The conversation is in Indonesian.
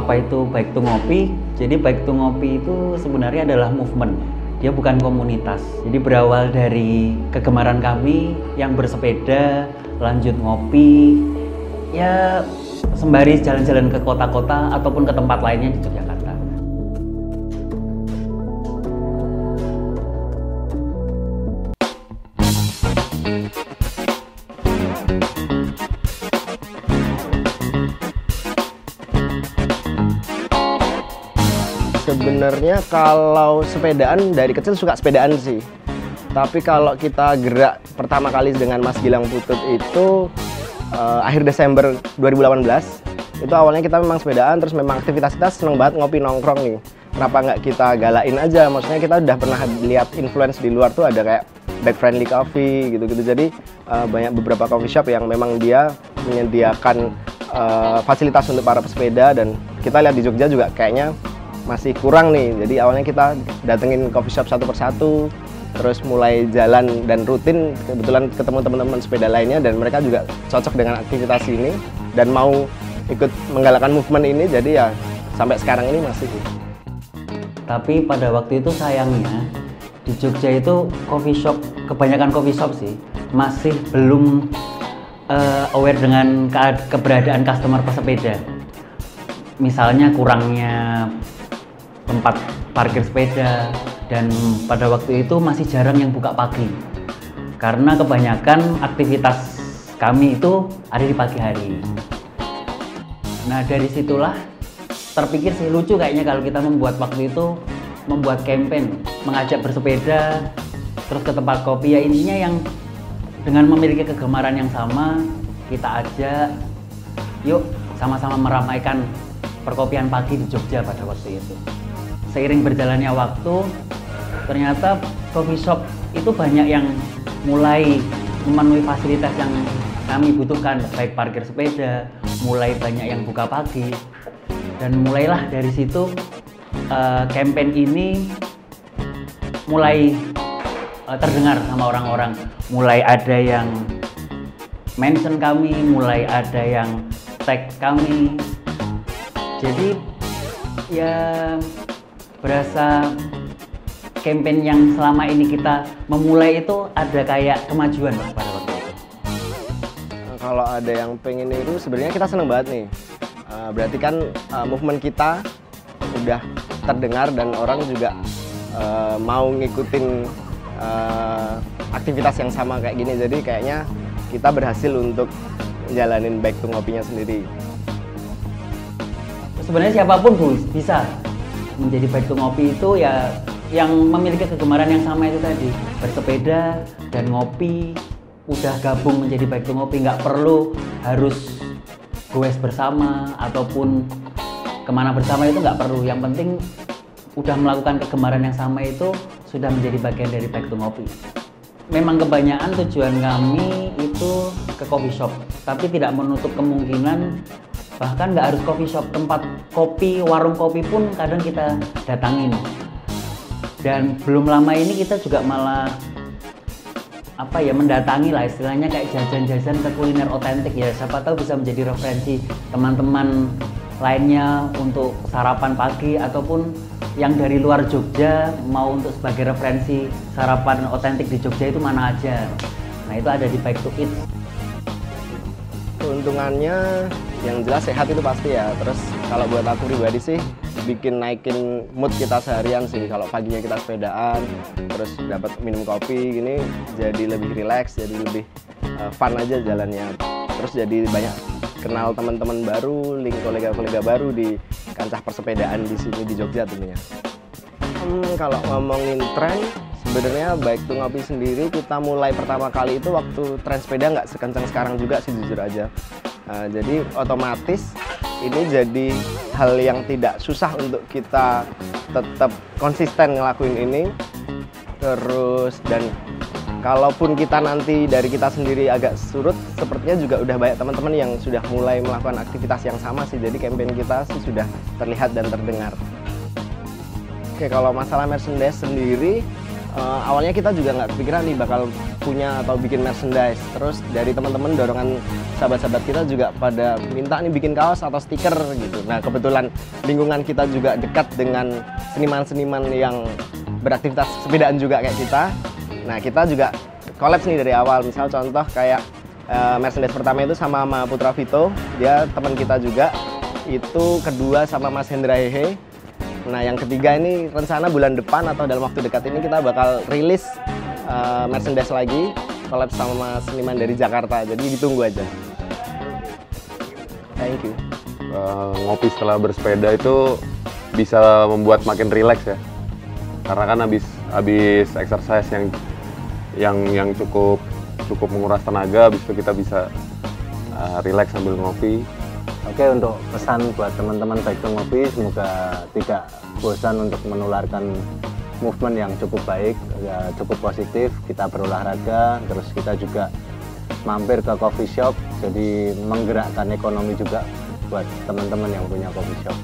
Apa itu Bike to Ngopi? Jadi Bike to Ngopi itu sebenarnya adalah movement. Dia bukan komunitas. Jadi berawal dari kegemaran kami yang bersepeda, lanjut ngopi, ya sembari jalan-jalan ke kota-kota ataupun ke tempat lainnya di Yogyakarta. Sebenarnya kalau sepedaan dari kecil suka sepedaan sih. Tapi kalau kita gerak pertama kali dengan Mas Gilang Putut itu akhir Desember 2018. Itu awalnya kita memang sepedaan, terus memang aktivitas kita seneng banget ngopi nongkrong nih. Kenapa nggak kita galain aja? Maksudnya kita udah pernah lihat influence di luar tuh ada kayak bike friendly coffee gitu-gitu. Jadi banyak beberapa coffee shop yang memang dia menyediakan fasilitas untuk para pesepeda, dan kita lihat di Jogja juga kayaknya masih kurang nih. Jadi awalnya kita datengin coffee shop satu persatu, terus mulai jalan dan rutin, kebetulan ketemu teman-teman sepeda lainnya dan mereka juga cocok dengan aktivitas ini dan mau ikut menggalakkan movement ini, jadi ya sampai sekarang ini masih. Tapi pada waktu itu sayangnya di Jogja itu coffee shop, kebanyakan coffee shop sih masih belum aware dengan keberadaan customer pesepeda. Misalnya kurangnya tempat parkir sepeda, dan pada waktu itu masih jarang yang buka pagi karena kebanyakan aktivitas kami itu ada di pagi hari. Nah dari situlah terpikir sih, lucu kayaknya kalau kita membuat waktu itu membuat campaign mengajak bersepeda terus ke tempat kopi, ya intinya yang dengan memiliki kegemaran yang sama, kita ajak yuk sama-sama meramaikan perkopian pagi di Jogja pada waktu itu. Seiring berjalannya waktu, ternyata coffee shop itu banyak yang mulai memenuhi fasilitas yang kami butuhkan, baik parkir sepeda, mulai banyak yang buka pagi, dan mulailah dari situ campaign ini mulai terdengar sama orang-orang. Mulai ada yang mention kami, mulai ada yang tag kami. Jadi ya berasa campaign yang selama ini kita memulai itu ada kayak kemajuan pada waktu itu. Kalau ada yang pengen itu sebenarnya kita seneng banget nih. Berarti kan movement kita udah terdengar dan orang juga mau ngikutin aktivitas yang sama kayak gini. Jadi kayaknya kita berhasil untuk jalanin Bike to Ngopinya sendiri. Sebenarnya siapapun bisa menjadi Bike to Ngopi itu, ya yang memiliki kegemaran yang sama itu tadi, bersepeda dan ngopi, udah gabung menjadi Bike to Ngopi. Nggak perlu harus goes bersama ataupun kemana bersama, itu nggak perlu. Yang penting udah melakukan kegemaran yang sama itu sudah menjadi bagian dari Bike to Ngopi. Memang kebanyakan tujuan kami itu ke coffee shop, tapi tidak menutup kemungkinan bahkan nggak harus coffee shop, tempat kopi, warung kopi pun kadang kita datangin. Dan belum lama ini kita juga malah mendatangi lah istilahnya, kayak jajan-jajan ke kuliner otentik, ya siapa tahu bisa menjadi referensi teman-teman lainnya untuk sarapan pagi, ataupun yang dari luar Jogja mau untuk sebagai referensi sarapan otentik di Jogja itu mana aja. Nah itu ada di Bike to Eat. Keuntungannya yang jelas sehat itu pasti ya. Terus kalau buat aku pribadi sih bikin naikin mood kita seharian sih. Kalau paginya kita sepedaan, terus dapat minum kopi gini, jadi lebih relax, jadi lebih fun aja jalannya. Terus jadi banyak kenal teman-teman baru, link kolega-kolega baru di kancah persepedaan di sini di Jogja tentunya. Kalau ngomongin tren, sebenarnya Bike to Ngopi sendiri kita mulai pertama kali itu waktu tren sepeda nggak sekencang sekarang juga sih, jujur aja. Jadi otomatis ini jadi hal yang tidak susah untuk kita tetap konsisten ngelakuin ini. Terus dan kalaupun kita nanti dari kita sendiri agak surut, sepertinya juga udah banyak teman-teman yang sudah mulai melakukan aktivitas yang sama sih. Jadi campaign kita sih sudah terlihat dan terdengar. Oke, kalau masalah merchandise sendiri, awalnya kita juga nggak kepikiran nih bakal punya atau bikin merchandise. Terus dari teman-teman dorongan sahabat-sahabat kita juga pada minta nih bikin kaos atau stiker gitu. Nah kebetulan lingkungan kita juga dekat dengan seniman-seniman yang beraktivitas sepedaan juga kayak kita. Nah kita juga collabs nih dari awal. Misal contoh kayak merchandise pertama itu sama Putra Vito, dia teman kita juga. Itu kedua sama Mas Hendra Hehe. Nah yang ketiga ini rencana bulan depan atau dalam waktu dekat ini kita bakal rilis merchandise lagi, collab sama seniman dari Jakarta, jadi ditunggu aja. Thank you. Ngopi setelah bersepeda itu bisa membuat makin rileks ya, karena kan habis exercise yang cukup menguras tenaga, habis itu kita bisa rileks sambil ngopi. Oke, untuk pesan buat teman-teman Baik to Ngopi, semoga tidak bosan untuk menularkan movement yang cukup baik, ya, cukup positif. Kita berolahraga, terus kita juga mampir ke coffee shop, jadi menggerakkan ekonomi juga buat teman-teman yang punya coffee shop.